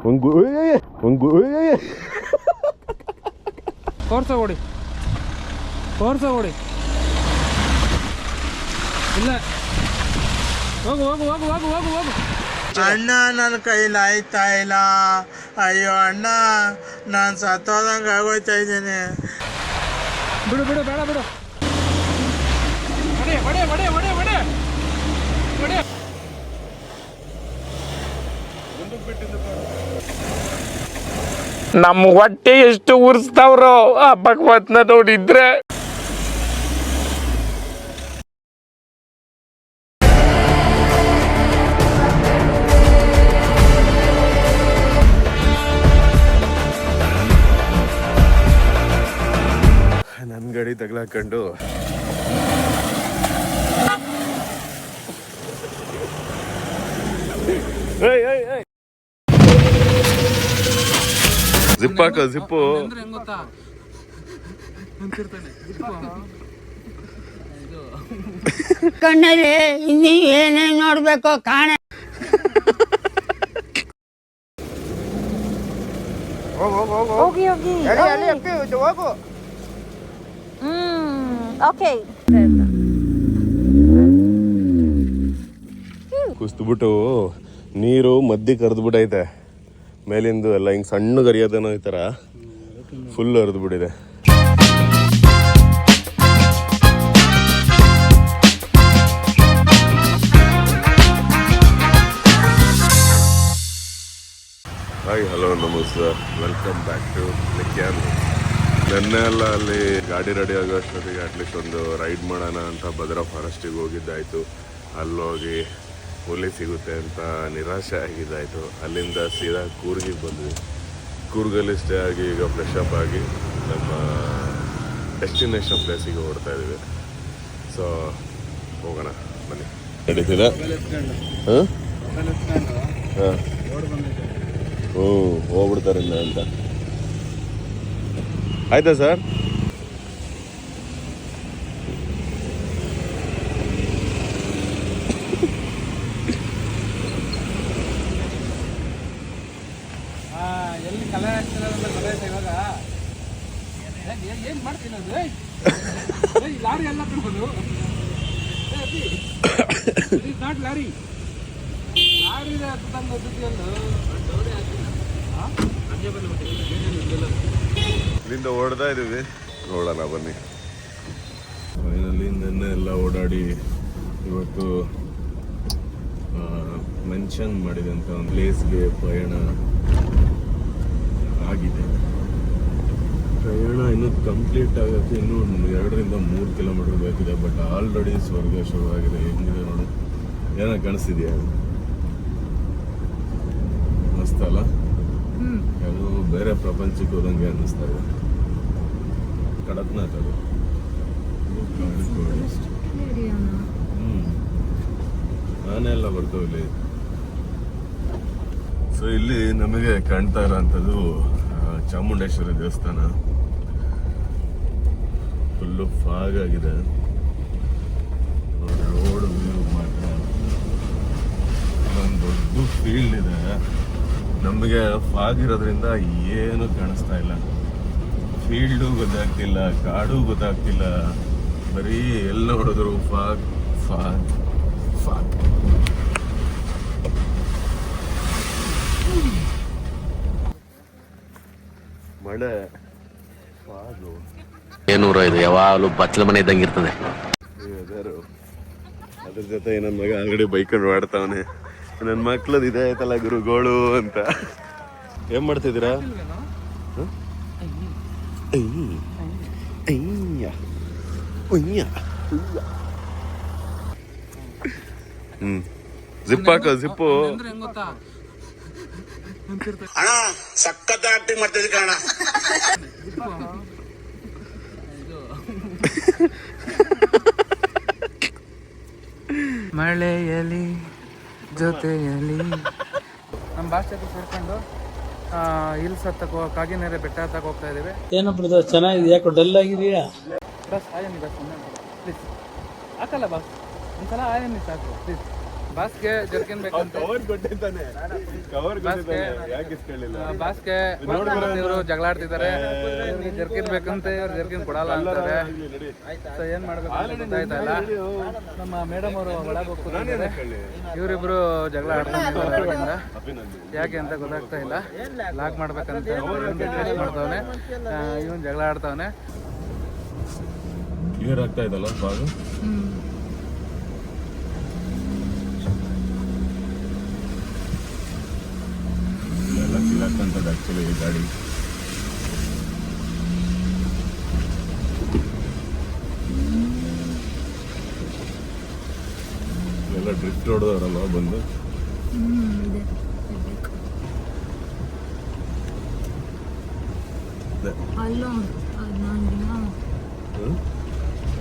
ಓಡಿ ಇಲ್ಲ ಹೋಗು ಹೋಗು ಹೋಗು ಹೋಗು ಹೋಗು ಹೋಗು. ಅಣ್ಣ ನನ್ನ ಕೈಲಿ ಆಯ್ತಾ ಇಲ್ಲ. ಅಯ್ಯೋ ಅಣ್ಣ, ನಾನು ಸತ್ತೋದಂಗೆ ಆಗೋಯ್ತಾ ಇದ್ದೀನಿ. ಬಿಡು ಬಿಡು ಬೇಡ ಬಿಡು. ಬಡೆ ಬಡೆ ಬಡೆ ಬಡೆ ಬಡೆ ಬಡೆ. ನಮ್ಮ ಹೊಟ್ಟೆ ಎಷ್ಟು ಉರ್ಸ್ತಾವ್ರೋ ಆ ಭಗವತ್ನ ನೋಡಿದ್ರೆ. ನನ್ನ ಗಾಡಿ ತಗ್ಲಾಕೊಂಡು ಜಿಪ್ ಹಾಕ ಜಿಪ್ಪು. ಹೆಂಗ್ ಗೊತ್ತಾ ಕಣ್ಣಲ್ಲಿ ಇನ್ನೀ ಏನೇನ್ ನೋಡ್ಬೇಕು ಕಾಣೆ. ಹೋಗಿ ಹೋಗಿ ಹೋಗು. ಓಕೆ. ಕುಸ್ದ್ಬಿಟ್ಟು ನೀರು ಮಧ್ಯೆ ಕರೆದ್ಬಿಟ್ಟೈತೆ. ಮೇಲಿಂದು ಎಲ್ಲ ಹಿಂಗೆ ಸಣ್ಣ ಗರಿಯೋದೇನೋ ಈ ಥರ ಫುಲ್ ಹರಿದ್ಬಿಟ್ಟಿದೆ. ಹಾಯ್ ಹಲೋ ನಮಸ್ತೆ, welcome back to the can. ನೆನ್ನೆ ಎಲ್ಲ ಅಲ್ಲಿ ಗಾಡಿ ರೆಡಿ ಆಗೋ ಅಷ್ಟೊತ್ತಿಗೆ ಅಟ್ಲೀಸ್ಟ್ ಒಂದು ರೈಡ್ ಮಾಡೋಣ ಅಂತ ಭದ್ರಾ ಫಾರೆಸ್ಟಿಗೆ ಹೋಗಿದ್ದಾಯಿತು. ಅಲ್ಲೋಗಿ ಹುಲಿ ಸಿಗುತ್ತೆ ಅಂತ ನಿರಾಶೆ ಆಗಿದ್ದಾಯಿತು. ಅಲ್ಲಿಂದ ಸೀದಾ ಕೂರ್ಗಿಗೆ ಬಂದ್ವಿ. ಕೂರ್ಗಲ್ಲಿ ಸ್ಟೇ ಆಗಿ ಈಗ ಫ್ರೆಶ್ ಅಪ್ ಆಗಿ ನಮ್ಮ ಡೆಸ್ಟಿನೇಷನ್ ಪ್ಲೇಸಿಗೆ ಹೊರಡ್ತಾ ಇದ್ದೀವಿ. ಸೊ ಹೋಗೋಣ ಬನ್ನಿ. ನಡೀತಿದೆ. ಹಾಂ ಹಾಂ ಹೋಗ್ಬಿಡ್ತಾರೆ ಅಂತ ಆಯ್ತಾ ಸರ್? ಎಲ್ಲಿ ಕಲೆ ಆಗ್ತಿರೋದ್ರಿಂದ ಇವಾಗ ಏನ್ ಮಾಡ್ತೀನಿ ಅದು ಲಾರಿ ಎಲ್ಲ ತಿಳ್ಬೋದು. ನಾಟ್ ಲಾರಿ ಲಾರಿ ಇಲ್ಲಿಂದ ಓಡ್ತಾ ಇದೀವಿ, ನೋಡೋಣ ಬನ್ನಿ. ಫೈನಲಿ ನೆನ್ನೆ ಎಲ್ಲ ಓಡಾಡಿ ಇವತ್ತು ಮೆನ್ಷನ್ ಮಾಡಿದಂಥ ಒಂದು ಪ್ಲೇಸ್ಗೆ ಪ್ರಯಾಣ ಆಗಿದೆ. ಪ್ರಯಾಣ ಇನ್ನೂ ಕಂಪ್ಲೀಟ್ ಆಗೋಕ್ಕೆ ಇನ್ನೂ 2-3 ಕಿಲೋಮೀಟರ್ ಬೇಕಿದೆ. ಬಟ್ ಆಲ್ರೆಡಿ ಸ್ವರ್ಗ ಶುರುವಾಗಿದೆ. ಹೆಂಗಿದೆ ನೋಡು, ಏನೋ ಕಾಣಿಸ್ತಿದೆಯಾ? ಮಸ್ತ್ ಅಲ್ಲ? ಅದು ಬೇರೆ ಪ್ರಪಂಚಕ್ಕೆ ಹೋದಂಗೆ ಅನ್ನಿಸ್ತಾ ಇದೆ. ಕಡಕ್ನಾಥ್ ಅದು. ಆನೆ ಎಲ್ಲ ಬರ್ತವೆ ಇಲ್ಲಿ. ಸೊ ಇಲ್ಲಿ ನಮಗೆ ಕಾಣ್ತಾ ಇರೋಂಥದ್ದು ಚಾಮುಂಡೇಶ್ವರಿ ದೇವಸ್ಥಾನ. ಫುಲ್ಲು ಫಾಗ್ ಆಗಿದೆ. ರೋಡ್ ವ್ಯೂ ಮಾತ್ರ ಒಂದು ದೊಡ್ಡ ಫೀಲ್ಡ್ ಇದೆ. ನಮಗೆ ಫಾಗ್ ಇರೋದ್ರಿಂದ ಏನು ಕಾಣಿಸ್ತಾ ಇಲ್ಲ. ಫೀಲ್ಡು ಗೊತ್ತಾಗ್ತಿಲ್ಲ, ಕಾಡು ಗೊತ್ತಾಗ್ತಿಲ್ಲ. ಬರೀ ಎಲ್ಲ ನೋಡಿದ್ರು ಫಾಗ್ ಫಾಗ್ ಫಾಗ್. ಮಳೆ ಫಾಗು ಏನೂರ ಇದು ಯಾವಾಗಲೂ ಬಚ್ಚಲ ಮನೆ ಇದ್ದಂಗೆ ಇರ್ತದೆ. ಅದ್ರ ಜೊತೆ ನನ್ನ ಮಗ ಅಂಗಡಿ ಬೈಕೊಂಡು ಆಡ್ತಾವನೆ. ನನ್ನ ಮಕ್ಳದ್ದು ಇದೇ ಆಯ್ತಲ್ಲ ಗುರುಗಳು ಅಂತ. ಏನ್ ಮಾಡ್ತಿದ್ದೀರಾ? ಜಿಪ್ ಹಾಕ ಜಿಪ್ಪು. ಹೆಂಗ್ ಗೊತ್ತಾ ಅಣ್ಣ ಸಖತ್ ಆಕ್ಟಿಂಗ್ ಮಾಡ್ತಿದ್ದೆ ಕಣ. ಮಳೆಯಲಿ ಜೊತೆಯಲಿ ನಮ್ಮ ಭಾಷೆ ಸೇರ್ಕೊಂಡು ಹಿಲ್ಸ್ ಹತ್ತಕ್ಕೆ ಕಾಗಿನೆರೆ ಬೆಟ್ಟ ಹತ್ತಕ್ಕೆ ಹೋಗ್ತಾ ಇದೀವಿ. ಏನಪ್ಪ ಚೆನ್ನಾಗಿದೆ, ಯಾಕೋ ಡಲ್ ಆಗಿದೆಯಾ? ಬಸ್ ಆಯನಿ ಬಸ್ ಪ್ಲೀಸ್ ಹಾಕಲ್ಲ ಬಸ್ ಒಂದ್ಸಲ ಆಯನಿ ಸಾಕು ಪ್ಲೀಸ್. ಬಾಸ್ಗೆ ಜರ್ಕಿನ್ ಬೇಕಂತ ಬಾಸ್ಗೆ ಇವರು ಜಗಳ ಆಡ್ತಿದ್ದಾರೆ. ಜರ್ಕಿನ್ ಬೇಕಂತ ಇವ್ರು ಜರ್ಕಿನ್ ಕೊಡಲ್ಲ ಅಂತಾರೆ. ಸೊ ಏನ್ ಮಾಡ್ಬೇಕು ಅಂತ ಗೊತ್ತಾಯ್ತಾ ಇಲ್ಲ. ನಮ್ಮ ಮೇಡಮ್ ಅವರು ಒಳಗೆ ಹೋಗ್ತಿದ್ದಾರೆ. ಇವರಿಬ್ರು ಜಗಳ ಆಡ್ತಾರೆ. ಯಾಕೆ ಅಂತ ಗೊತ್ತಾಗ್ತಾ ಇಲ್ಲ. ಲಾಕ್ ಮಾಡ್ಬೇಕಂತ ರಿಕ್ವೆಸ್ಟ್ ಮಾಡ್ತಾವನೆ. ಇವನ್ ಜಗಳ ಆಡ್ತಾವನೆ. ಕ್ಲಿಯರ್ ಆಗ್ತಾ ಇದಲ್ಲ ಬಾಗು. ಎಲ್ಲ ಸಿಗಾಕಂತದ್ದು ಆ್ಯಕ್ಚುಲಿ ಈ ಗಾಡಿ. ಎಲ್ಲ ಡ್ರಿಫ್ಟ್ ಹೊಡೆದವರಲ್ಲ ಬಂದು. ಅಲ್ಲ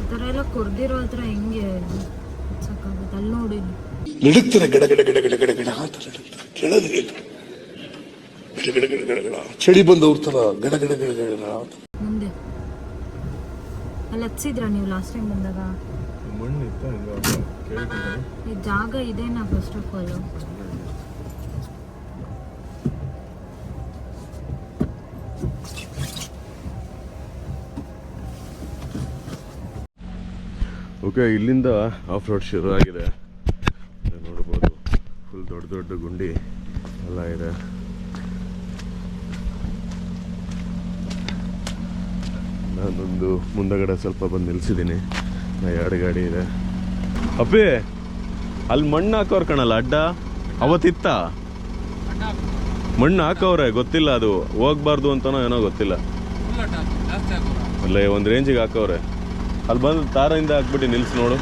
ಈ ಥರ ಎಲ್ಲ ಕೊರ್ದಿರೋ ಹತ್ರ ಹೆಂಗೆ ಸಾಕಾಗುತ್ತೆ. ಅಲ್ಲಿ ನೋಡಿ ನಡುಕ್ತಾರೆ ಗಡ ಗಡ ಗಡ ಗಡ ಗಡ ಗಡ ಅಂತ ನಡುಕ್ತಾರೆ. ಕೆಳಗೆ ಗಡ ಗಡ ಗಡ ಗಡ ಗಡ ಚಳಿ ಬಂದು ಉರ್ತಲ್ಲ ಗಡ ಗಡ ಗಡ ಗಡ ಗಡ ಅಂತ. ಮುಂದೆ ಅಲ್ಲಿ ಹಚ್ಚಿದ್ರಾ ನೀವು ಲಾಸ್ಟ್ ಟೈಮ್ ಬಂದಾಗ? ಮಣ್ಣು ಇತ್ತ ಈ ಜಾಗ ಇದೇನಾ ಫಸ್ಟ್ ಆಫ್ ಆಲ್? ಓಕೆ, ಇಲ್ಲಿಂದ ಆಫ್ ರೋಡ್ ಶುರು ಆಗಿದೆ. ನೋಡ್ಬೋದು ಫುಲ್ ದೊಡ್ಡ ದೊಡ್ಡ ಗುಂಡಿ ಎಲ್ಲ ಇದೆ. ನಾನೊಂದು ಮುಂದಗಡೆ ಸ್ವಲ್ಪ ಬಂದು ನಿಲ್ಸಿದ್ದೀನಿ. ಎರಡು ಗಾಡಿ ಇದೆ. ಅಪ್ಪಿ ಅಲ್ಲಿ ಮಣ್ಣು ಹಾಕೋರು ಕಣಲ್ಲ ಅಡ್ಡ, ಅವತ್ತಿತ್ತ ಮಣ್ಣು ಹಾಕವ್ರೆ, ಗೊತ್ತಿಲ್ಲ ಅದು ಹೋಗ್ಬಾರ್ದು ಅಂತನೋ ಏನೋ ಗೊತ್ತಿಲ್ಲ. ಅಲ್ಲೇ ಒಂದು ರೇಂಜಿಗೆ ಹಾಕವ್ರೆ. ಅಲ್ಲಿ ಬಂದು ತಾರಿಂದ ಹಾಕ್ಬಿಟ್ಟು ನಿಲ್ಸಿ ನೋಡು.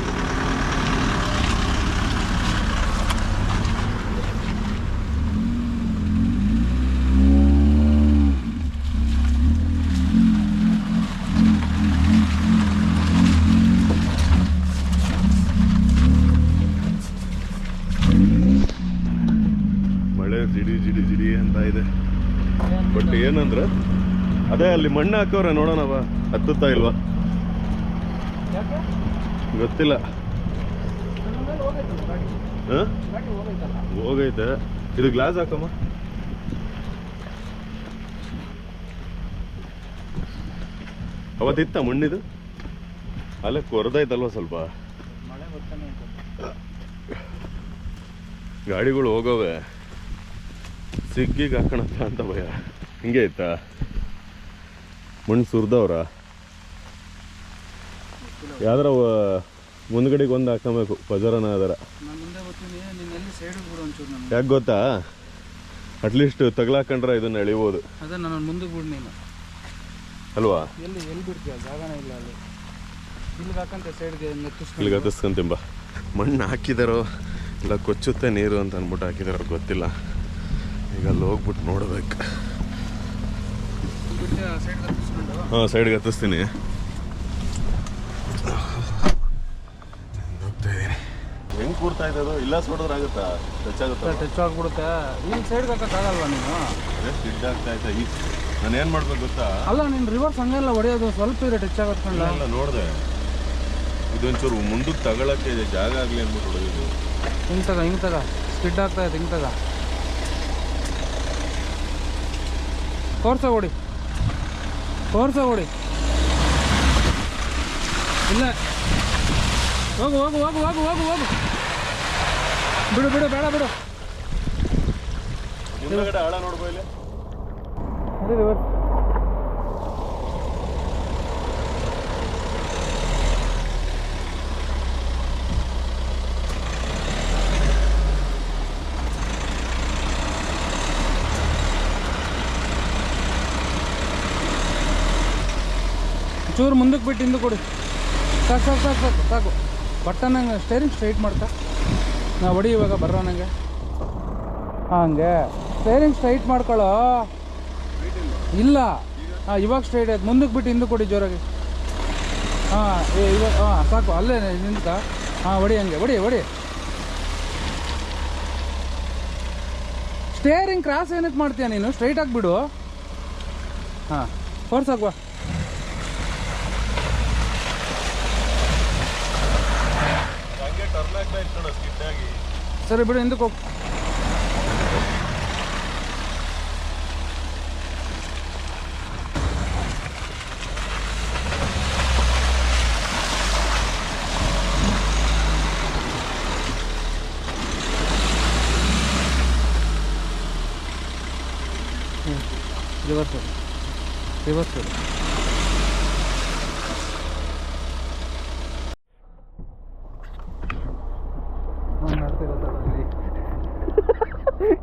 ಮಳೆ ಜಿಡಿ ಜಿಡಿ ಜಿಡಿ ಅಂತ ಇದೆ. ಬಟ್ ಏನಂದ್ರೆ ಅದೇ ಅಲ್ಲಿ ಮಣ್ಣು ಹಾಕವ್ರೆ, ನೋಡೋಣವ ಹತ್ತುತ್ತಾ ಇಲ್ವಾ ಗೊತ್ತಿಲ್ಲ. ಹೋಗೈತೆ. ಇದು ಗ್ಲಾಸ್ ಹಾಕಮ್ಮ. ಅವತ್ತಿತ್ತ ಮಣ್ಣಿದು ಅಲ್ಲೇ ಕೊರದೈತಲ್ವ ಸ್ವಲ್ಪ. ಗಾಡಿಗಳು ಹೋಗವೆ, ಸಿಗ್ಗಿಗೆ ಹಾಕೋಣಪ್ಪ ಅಂತ ಭಯ. ಹಿಂಗೆ ಐತಾ ಮಣ್ಣು ಸುರಿದವ್ರ? ಯಾವ್ದಾರ ಮುಂದ್ಗಡೆಗೆ ಒಂದು ಹಾಕಬೇಕು ಪಜರನ ಅದರ. ಯಾಕೆ ಗೊತ್ತಾ, ಅಟ್ಲೀಸ್ಟ್ ತಗಲಾಕೊಂಡ್ರೆ ಇದನ್ನ ಎಳಿಬೋದು ಅಲ್ವಾ? ಇಲ್ಲಿಗೆ ಹತ್ತಿಸ್ಕೊಂತಿಂಬ. ಮಣ್ಣು ಹಾಕಿದಾರೋ ಇಲ್ಲ ಕೊಚ್ಚುತ್ತೆ ನೀರು ಅಂತ ಅಂದ್ಬಿಟ್ಟು ಹಾಕಿದಾರೋ ಗೊತ್ತಿಲ್ಲ. ಈಗ ಅಲ್ಲಿ ಹೋಗ್ಬಿಟ್ಟು ನೋಡ್ಬೇಕು. ಹಾಂ, ಸೈಡ್ಗೆ ಹತ್ತಿಸ್ತೀನಿ. ಹೆಂಗ್ ಕೂಡ್ತಾ ಇದ್ದದು? ಇಲ್ಲ ಸೋಡಿದ್ರೆ ಆಗುತ್ತಾ? ಟಚ್ ಆಗುತ್ತಾ? ಟಚ್ ಆಗ್ಬಿಡುತ್ತೆ. ನೀನು ಸೈಡ್ಗೆ ಹಾಕೋಕ್ಕಾಗಲ್ವಾ ನೀನು? ಅದೇ ಸ್ಕಿಡ್ ಆಗ್ತಾ ಇದ್ದ. ಈಗ ನಾನು ಏನು ಮಾಡ್ಬೇಕು ಗೊತ್ತಾ? ಅಲ್ಲ ನೀನು ರಿವರ್ಸ್ ಹಂಗೆಲ್ಲ ಹೊಡೆಯೋದು, ಸ್ವಲ್ಪ ಇದೆ ಟಚ್ ಆಗೋದ್ಕೊಂಡ. ಇಲ್ಲ ನೋಡಿದೆ, ಇದೊಂಚೂರು ಮುಂದಕ್ಕೆ ತಗೊಳಕ್ಕೆ ಜಾಗ ಆಗಲಿ ಅಂದ್ಬಿಟ್ಟು ಹೊಡೆದಿದ್ದು. ಹಿಂಗೆ ತಗ ಸ್ಕಿಡ್ ಆಗ್ತಾ ಇದೆ. ಹಿಂಗೆ ತಗ ಕೋರ್ಸ ಹೊಡಿ ಇಲ್ಲ. ಹೋಗು ಹೋಗು ಹೋಗು ಹೋಗು ಹೋಗು ಹೋಗು. ಬಿಡು ಬಿಡು, ಬೇಡ ಬಿಡು. ಮುಂದಗಡೆ ಆಳ ನೋಡ್ಬೋ ಇಲ್ಲಿ. ಅದೇ ರಿವರ್ಸ್. ಚೂರು ಮುಂದಕ್ಕೆ ಬಿಟ್ಟು ಹಿಂದೆ ಕೊಡಿ. ಸಾಕು ಸಾಕು ಸಾಕು ಸಾಕು ಸಾಕು. ಬಟ್ಟನಂಗೆ ಸ್ಟೇರಿಂಗ್ ಸ್ಟ್ರೈಟ್ ಮಾಡ್ತಾ ನಾ ಹೊಡಿ. ಇವಾಗ ಬರ್ರೋ ನನಗೆ ಹಂಗೆ ಸ್ಟೇರಿಂಗ್ ಸ್ಟ್ರೈಟ್ ಮಾಡ್ಕೊಳ್ಳೋ. ಇಲ್ಲ, ಹಾಂ ಇವಾಗ ಸ್ಟ್ರೈಟ್ ಆಯ್ತು. ಮುಂದಕ್ಕೆ ಬಿಟ್ಟು ಹಿಂದೆ ಕೊಡಿ ಜೋರಾಗಿ. ಹಾಂ ಇವಾಗ ಹಾಂ ಸಾಕು. ಅಲ್ಲೇ ನಿಂತ. ಹಾಂ ಹೊಡಿ, ಹಂಗೆ ಹೊಡಿ ಹೊಡಿ. ಸ್ಟೇರಿಂಗ್ ಕ್ರಾಸ್ ಏನಕ್ಕೆ ಮಾಡ್ತೀಯ ನೀನು? ಸ್ಟ್ರೈಟ್ ಆಗಿಬಿಡು. ಹಾಂ ಫೋರ್ಸ್ ಹಾಕುವ. ಸರಿ ಬಿಡು, ಹಿಂದಕ್ಕೆ ಹೋಗಿ. ರಿವರ್ಸ್ ರಿವರ್ಸ್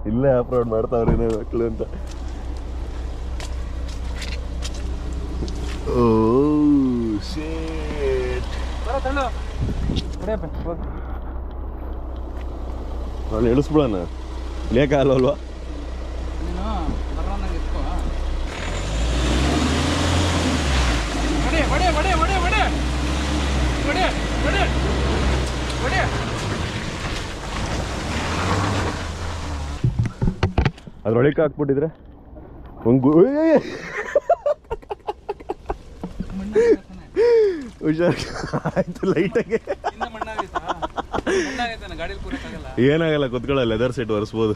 ಇಲ್ಲೇ ಆಫ್ರೋಡ್ ಮಾಡ್ತಾವ್ರಿ ಮಕ್ಕಳು ಅಂತ. ಓ ಶೇಟ್, ನಾನು ಇಳಿಸ್ಬಿಡೋಣ, ಇಳಿಯೋಕ್ಕಾಗಲ್ವಲ್ವಾ? ನೀನು ಬರೋಂಗೆ ಇಟ್ಕೋ. ಹೊಡೆ ಹೊಡೆ ಹೊಡೆ ಹೊಡೆ ಹೊಡೆ ಹೊಡೆ ಹೊಡೆ ಹೊಡೆ. ಅದ್ರೊಳಗೆ ಹಾಕ್ಬಿಟ್ಟಿದ್ರೆ ಒಂದು ಹುಷಾರ್ ಆಯ್ತು. ಲೈಟಾಗಿ ಏನಾಗಲ್ಲ, ಕುತ್ಕೊಳ್ಳ ಲೆದರ್ ಸೀಟ್ ಒರೆಸ್ಬೋದು.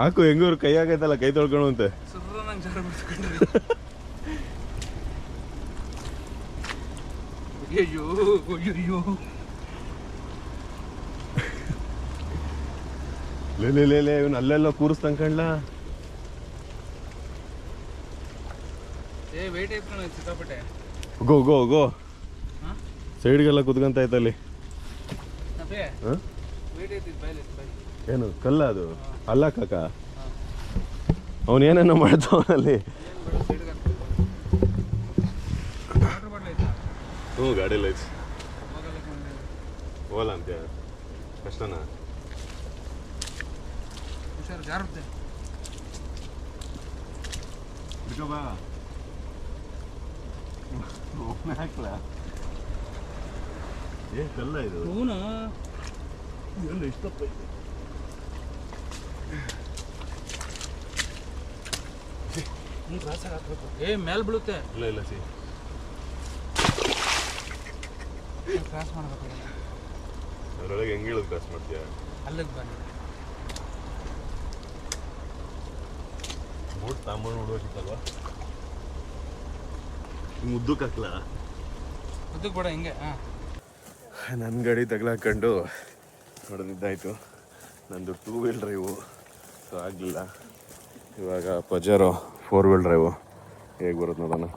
ಹಾಕು, ಹೆಂಗೂರು ಕೈ ಆಗೈತಲ್ಲ, ಕೈ ತೊಳ್ಕೊಳ್ಳು ಅಂತೆ. ಲೇ ಇವನು ಅಲ್ಲೆಲ್ಲ ಕೂರಿಸ್ತಂಗ್ ಕಣ್ಲ. ಗೋ ಗೋ ಗೋ, ಸೈಡ್ಗೆಲ್ಲ ಕುತ್ಕೊಂತ ಆಯ್ತಲ್ಲಿ. ಏನು ಕಲ್ಲ ಅದು? ಅಲ್ಲ ಕಾಕ, ಅವನೇನೇನೋ ಮಾಡ್ತಾವನಲ್ಲಿ. ಹ್ಞೂ, ಗಾಡಿ ಲೈಟ್ಸ್ ಹೋಗಲ್ಲ ಅಂತ್ಯ, ಕಷ್ಟನಾ? ಜಾರುತ್ತೆ. ಕಲ್ಲ ಇದು ಇಷ್ಟಪ್ಪ. ಮೇಲ್ ಬೀಳುತ್ತೆ. ಇಲ್ಲ ಇಲ್ಲ ಸಿ ಕ್ರಾಸ್ ಮಾಡ್ಬೇಕು. ಅದರೊಳಗೆ ಹೆಂಗೆ ಹೇಳೋದು ಕ್ರಾಸ್ ಮಾಡ್ತೀಯ? ಅಲ್ಲಿಗೆ ಬನ್ನಿ. ಬೋಟ್ ತಾಂಬೂರು ನೋಡೋಕಿತ್ತಲ್ವಾ? ಮುದ್ದಕ್ಕೆ ಹಾಕ್ಲಾ? ಮುದ್ದಕ್ಕೆ ಬೇಡ, ಹಿಂಗೆ. ನನ್ನ ಗಾಡಿ ತಗ್ಲಾಕೊಂಡು ಹೊಡೆದಿದ್ದಾಯಿತು. ನಂದು 2 ವೀಲ್ ಡ್ರೈವು, ಸೊ ಆಗಲಿಲ್ಲ. ಇವಾಗ ಪಜಾರೋ 4 ವೀಲ್ ಡ್ರೈವು ಹೇಗೆ ಬರುತ್ತೆ ನೋಡೋಣ.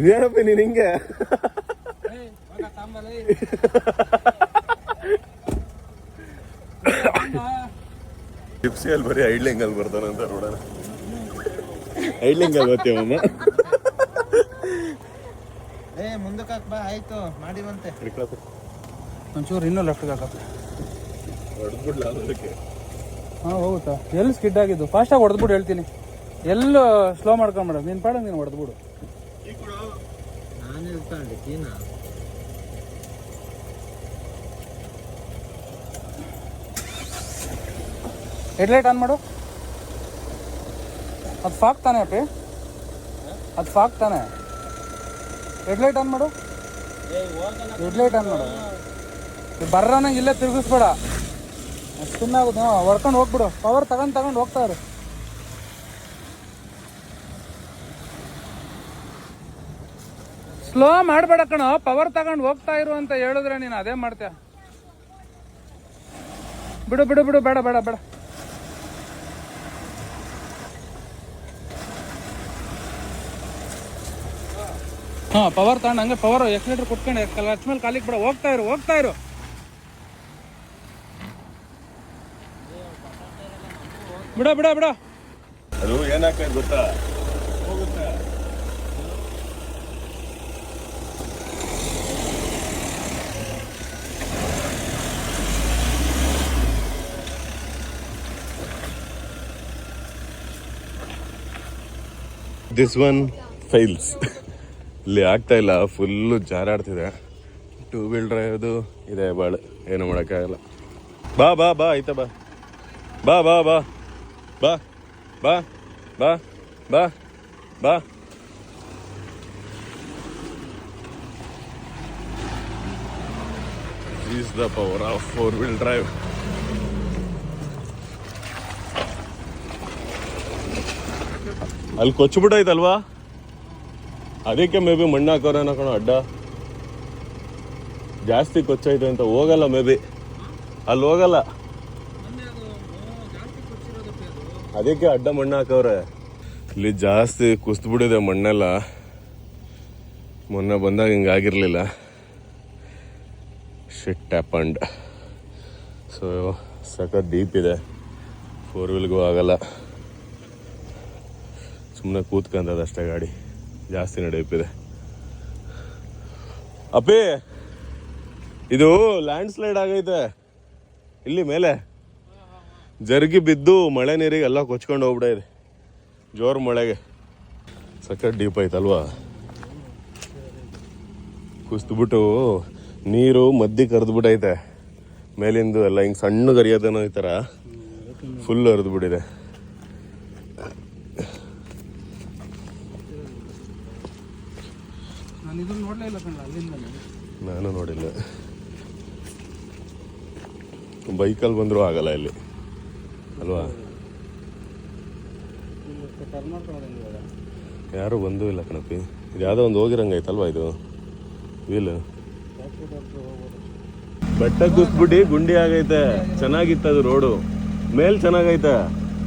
ಇದೇನಪ್ಪ ನೀನು ಹಿಂಗೆ? ಟಿಪ್ಸಿಯಲ್ಲಿ ಬರೀ ಐಡ್ಲಿಂಗಲ್ಲಿ ಬರ್ತಾನಂತ ನೋಡೋಣ. ಐಡ್ಲಿಂಗಲ್ಲಿ ಬರ್ತೀವಮ್ಮ. ಮುಂದಕ್ಕೆ ಹಾಕ್ ಬಾ, ಆಯ್ತು ಮಾಡಿವಂತೆ. ಒಂಚೂರು ಇನ್ನೂ ಲೆಫ್ಟ್ಗೆ ಹಾಕತ್ತೆ. ಹೊಡೆದ್ಬಿಡ್ಲ ಅದಕ್ಕೆ? ಹಾಂ, ಹೋಗುತ್ತಾ? ಎಲ್ಲಿ ಸ್ಕಿಡ್ ಆಗಿದ್ದು? ಫಾಸ್ಟಾಗಿ ಹೊಡೆದ್ಬಿಡು, ಹೇಳ್ತೀನಿ. ಎಲ್ಲೂ ಸ್ಲೋ ಮಾಡ್ಕೊಂಬಿಡ, ನೀನು ಪಾಡ, ನೀನು ಹೊಡೆದ್ಬಿಡು. ನಾನು ಇಳ್ಕೊಂಡೆ ಕೀನ. ಹೆಡ್ಲೈಟ್ ಆನ್ ಮಾಡು. ಅದು ಫಾಕ್ ತಾನೆ ಅಪ್ಪಿ, ಅದು ಫಾಕ್ ತಾನೆ. ಹೆಡ್ಲೈಟ್ ಆನ್ ಮಾಡು, ಹೆಡ್ಲೈಟ್ ಆನ್ ಮಾಡು. ಬರ್ರಾನಂಗೆ ಇಲ್ಲೇ ತಿರುಗಿಸ್ಬೇಡ, ಸುಮ್ಮನಾಗುತ್ತೆ. ಹೊಡ್ಕೊಂಡು ಹೋಗ್ಬಿಡು, ಪವರ್ ತಗೊಂಡು ಹೋಗ್ತಾ ಇರು. ಸ್ಲೋ ಮಾಡಬೇಡ ಕಣೋ, ಪವರ್ ತಗೊಂಡು ಹೋಗ್ತಾ ಇರು ಅಂತ ಹೇಳಿದ್ರೆ ನೀನು ಅದೇ ಮಾಡ್ತೀಯ. ಬಿಡು ಬಿಡು ಬಿಡು, ಬೇಡ ಬೇಡ ಬೇಡ. ಹಾಂ, ಪವರ್ ತಗೊಂಡು ಹಂಗೆ ಪವರ್ ಎಕ್ಸಿಲೇಟರ್ ಕುಟ್ಕೊಂಡು ಕ್ಲಚ್ ಮೇಲೆ ಕಾಲಿಗೆ ಬಿಡ, ಹೋಗ್ತಾ ಇರು. ಬಿಡ. ಅದು ಏನಾಗ್ತದೆ ಗೊತ್ತಾ? ಹೋಗುತ್ತೆ. This one files. ಇಲ್ಲಿ ಆಗ್ತಾ ಇಲ್ಲ, ಫುಲ್ಲು ಜಾರಾಡ್ತಿದೆ. ಟೂ ವೀಲ್ ಡ್ರೈವ್ದು ಇದೆ ಬಾಳು, ಏನು ಮಾಡೋಕ್ಕಾಗಲ್ಲ. ಬಾ ಬಾ ಬಾ ಆಯ್ತಾ, ಬಾ ಬಾ ಬಾ ಬಾ ಬಾ ಬಾ ಬಾ ಬಾ ಬಾ. Is the power of 4-wheel drive. ಅಲ್ಲಿ ಕೊಚ್ಚಿಬಿಟ್ಟೈತಲ್ವಾ, ಅದಕ್ಕೆ ಮೇ ಬಿ ಮಣ್ಣು ಹಾಕೋರೇನೋ ಕಣೋ, ಅಡ್ಡ ಜಾಸ್ತಿ ಕೊಚ್ಚೈತೆ ಅಂತ. ಹೋಗಲ್ಲ ಮೇ ಬಿ, ಅಲ್ಲಿ ಹೋಗಲ್ಲ, ಅದಕ್ಕೆ ಅಡ್ಡ ಮಣ್ಣು ಹಾಕವ್ರೆ. ಇಲ್ಲಿ ಜಾಸ್ತಿ ಕುಸ್ದ್ಬಿಟ್ಟಿದೆ ಮಣ್ಣೆಲ್ಲ, ಮೊನ್ನೆ ಬಂದಾಗ ಹಿಂಗಾಗಿರ್ಲಿಲ್ಲ. ಶಿಟ್ ಹ್ಯಾಪಂಡ್. ಸೊ ಸಖತ್ ಡೀಪ್ ಇದೆ, 4-wheelಗೂ ಆಗಲ್ಲ, ಸುಮ್ಮನೆ ಕೂತ್ಕೊಂತದಷ್ಟೇ ಗಾಡಿ, ಜಾಸ್ತಿ ನಡೆಯುತ್ತಿದೆ. ಅಪ್ಪಿ ಇದು ಲ್ಯಾಂಡ್ ಸ್ಲೈಡ್ ಆಗೈತೆ ಇಲ್ಲಿ ಮೇಲೆ, ಜರುಗಿ ಬಿದ್ದು ಮಳೆ ನೀರಿಗೆ ಎಲ್ಲ ಕೊಚ್ಕೊಂಡು ಹೋಗ್ಬಿಟ್ಟಿದೆ ಜೋರು ಮಳೆಗೆ. ಸಖತ್ ಡೀಪ್ ಐತಲ್ವಾ, ಕುಸ್ದ್ಬಿಟ್ಟು ನೀರು ಮದ್ದಿ ಕರೆದ್ಬಿಟ್ಟೈತೆ ಮೇಲಿಂದು ಎಲ್ಲ, ಹಿಂಗೆ ಸಣ್ಣ ಕರಿಯೋದೇನೋ ಈ ಥರ ಫುಲ್ ಹರಿದ್ಬಿಟ್ಟಿದೆ. ನಾನು ನೋಡಿಲ್ಲ, ಬೈಕಲ್ಲಿ ಬಂದರೂ ಆಗಲ್ಲ ಇಲ್ಲಿ ಅಲ್ವಾ, ಯಾರು ಬಂದೂ ಇಲ್ಲ ಕಣಪ್ಪಿ. ಇದು ಯಾವುದೋ ಒಂದು ಹೋಗಿರಂಗೈತಲ್ವಾ ಇದು ವೀಲ್. ಬೆಟ್ಟ ಕೂಸ್ಬಿಟ್ಟು ಗುಂಡಿ ಆಗೈತೆ, ಚೆನ್ನಾಗಿತ್ತದು ರೋಡು, ಮೇಲ್ ಚೆನ್ನಾಗೈತೆ,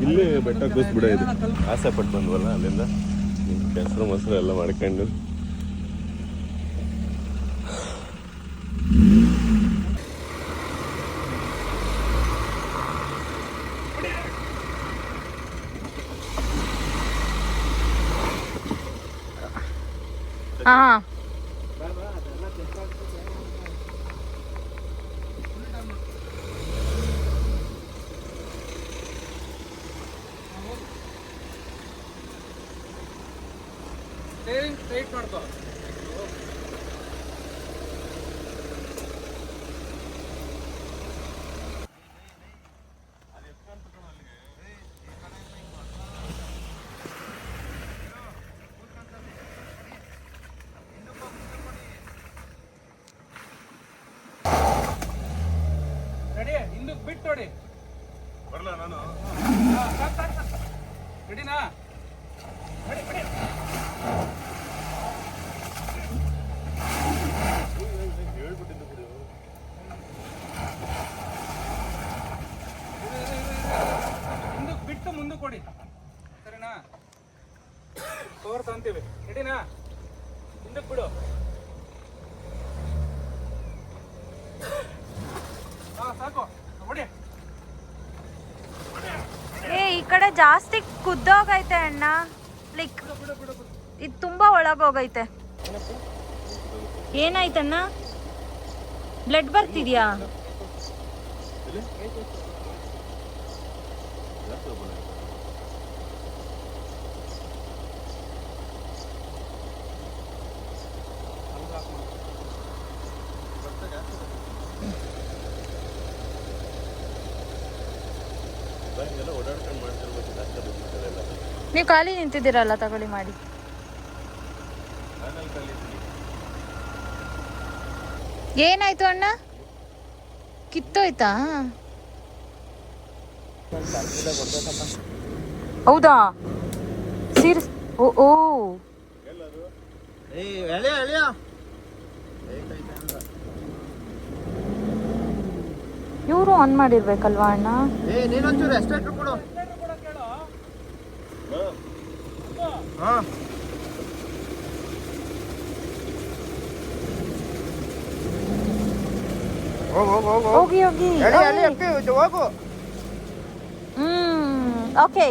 ಇಲ್ಲಿ ಬೆಟ್ಟ ಕೂಸ್ಬಿಡೈತೆ. ಆಸೆ ಪಟ್ಟು ಬಂದ್ವಲ್ಲ ಅಲ್ಲಿಂದ, ಕೆಸರು ಮೊಸರು ಎಲ್ಲ ಮಾಡ್ಕೊಂಡು. ಹಾಂ ಸ್ಟ್ರೈಟ್ ಮಾಡ್ಕೋ. ರೆಡಿ, ಹಿಂದಕ್ಕೆ ಬಿಟ್ಟು ನೋಡಿ. ಬರಲ್ಲ ನಾನು ರೆಡಿನಾ? ಹಿಂದಕ್ಕೆ ಬಿಟ್ಟು ಮುಂದಕ್ಕೆ ಕೊಡಿ, ಸರಿನಾ? ಕವರ್ ತಂತೀವಿ. ರೆಡಿನಾ? ಹಿಂದಕ್ಕೆ ಬಿಡು. ಸಾಕು, ಹೊಡಿ. ಈ ಕಡೆ ಜಾಸ್ತಿ ಕುದ್ದೋಗೈತೆ ಅಣ್ಣ, ಲೈಕ್ ಇದು ತುಂಬಾ ಒಳಗೋಗೈತೆ. ಏನಾಯ್ತಣ್ಣ, ಬ್ಲಡ್ ಬರ್ತಿದ್ಯಾ? ನೀವು ಖಾಲಿ ನಿಂತಿದ್ದೀರಲ್ಲ, ತಗೊಳ್ಳಿ ಮಾಡಿ. ಏನಾಯ್ತು ಅಣ್ಣ, ಕಿತ್ತೋಯ್ತಾ? ಹೌದಾ, ಸೀರಿಯಸ್? ಓ ಓ, ಇವರು ಆನ್ ಮಾಡಿರ್ಬೇಕಲ್ವಾ ಅಣ್ಣ? ಹೋಗಿ ಹೋಗಿ ಹೋಗು. ಓಕೆ.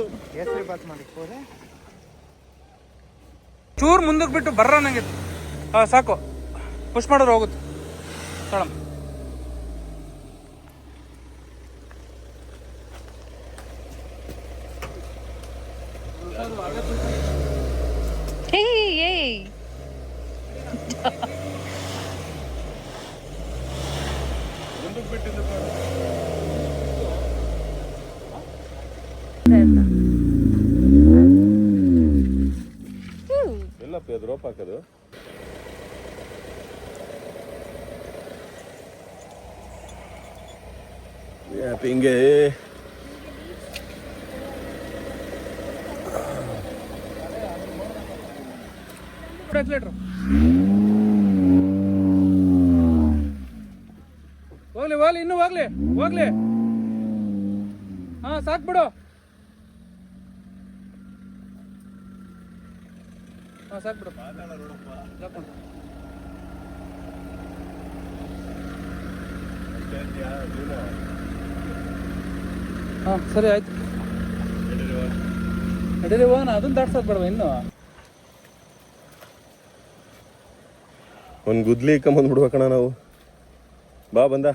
ಚೂರು ಮುಂದಕ್ಕೆ ಬಿಟ್ಟು ಬರ್ರ ನಂಗೆ. ಸಾಕು, ಪುಷ್ ಮಾಡಿದ್ರೆ ಹೋಗುತ್ತೆ. ತಳಂ ಎಲ್ಲಪ್ಪ ಅದು ರೋಪ್ ಹಾಕೋದು? ಹಿಂಗೆ ಹೋಗ್ಲಿ ಹೋಗ್ಲಿ ಇನ್ನೂ ಹೋಗ್ಲಿ ಹೋಗ್ಲಿ. ಹಾ ಸಾಕ್ಬಿಡು. ಹಾ ಸಾಕ್ಬಿಡು. ಹಾ ಸರಿ ಆಯ್ತು. ನಡೀರಿ ಹೋಗೋಣ. ಅದನ್ನ ದಾಟ್ಸೋದು ಬೇಡವಾ ಇನ್ನು? ಒಂದು ಗುದ್ಲಿ ಇಕ್ಕಂಬಂದ್ಬಿಡ್ಬೇಕಣ್ಣ ನಾವು. ಬಾ ಬಂದ.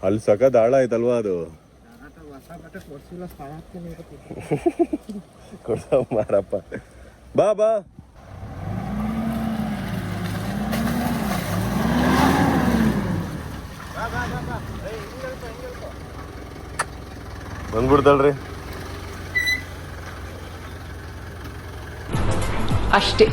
ಅಲ್ಲಿ ಸಖತ್ ಆಳ ಆಯ್ತಲ್ವಾ ಅದು. ಕೊಡ ಮಾರಪ್ಪ. ಬಾ ಬಾ. ಬಂದ್ಬಿಡ್ತಾಳ್ರಿ. ಅಷ್ಟೇ.